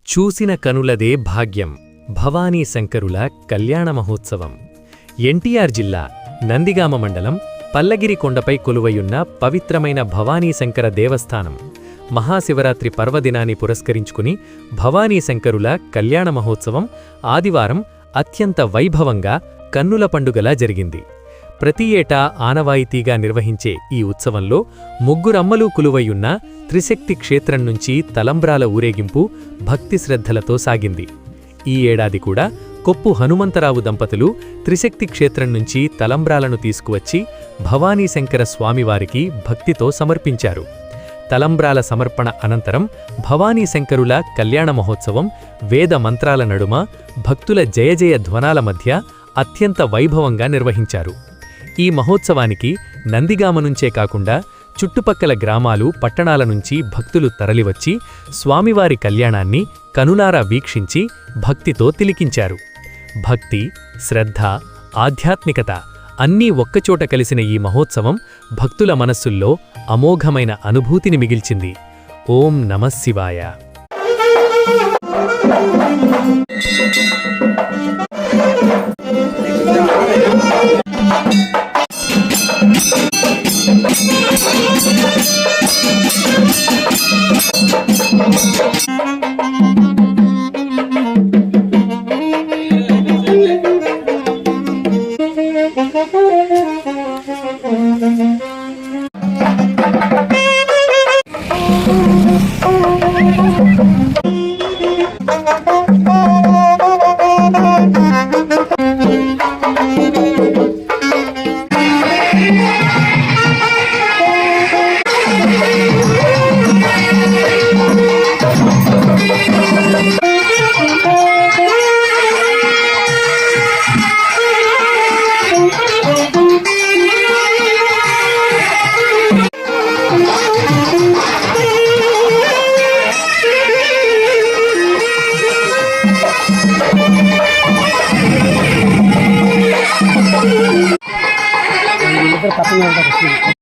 చూసిన కనులదే భాగ్యం భవానీ శంకరుల కళ్యాణ మహోత్సవం. ఎన్టీఆర్ జిల్లా నందిగామ మండలం పల్లగిరి కొండపై కొలువయున్న పవిత్రమైన భవానీ శంకర దేవస్థానం మహాశివరాత్రి పర్వదినాన్ని పురస్కరించుకుని భవానీ శంకరుల కళ్యాణ మహోత్సవం ఆదివారం అత్యంత వైభవంగా కన్నుల పండుగలా జరిగింది. ప్రతి ఏటా ఆనవాయితీగా నిర్వహించే ఈ ఉత్సవంలో ముగ్గురమ్మలు కులువయున్న త్రిశక్తి క్షేత్రం నుంచి తలంబ్రాల ఊరేగింపు భక్తి శ్రద్ధలతో సాగింది. ఈ ఏడాది కూడా కొప్పు హనుమంతరావు దంపతులు త్రిశక్తి క్షేత్రం నుంచి తలంబ్రాలను తీసుకువచ్చి భవానీశంకర స్వామివారికి భక్తితో సమర్పించారు. తలంబ్రాల సమర్పణ అనంతరం భవానీశంకరుల కళ్యాణ మహోత్సవం వేద మంత్రాల నడుమ భక్తుల జయజయ ధ్వనాల మధ్య అత్యంత వైభవంగా నిర్వహించారు. ఈ మహోత్సవానికి నందిగామ నుంచే కాకుండా చుట్టుపక్కల గ్రామాలు పట్టణాల నుంచి భక్తులు తరలివచ్చి స్వామివారి కళ్యాణాన్ని కనులారా వీక్షించి భక్తితో తిలికించారు. భక్తి, శ్రద్ధ, ఆధ్యాత్మికత అన్నీ ఒక్కచోట కలిసిన ఈ మహోత్సవం భక్తుల మనస్సుల్లో అమోఘమైన అనుభూతిని మిగిల్చింది. ఓం నమఃశివాయ. పక్కన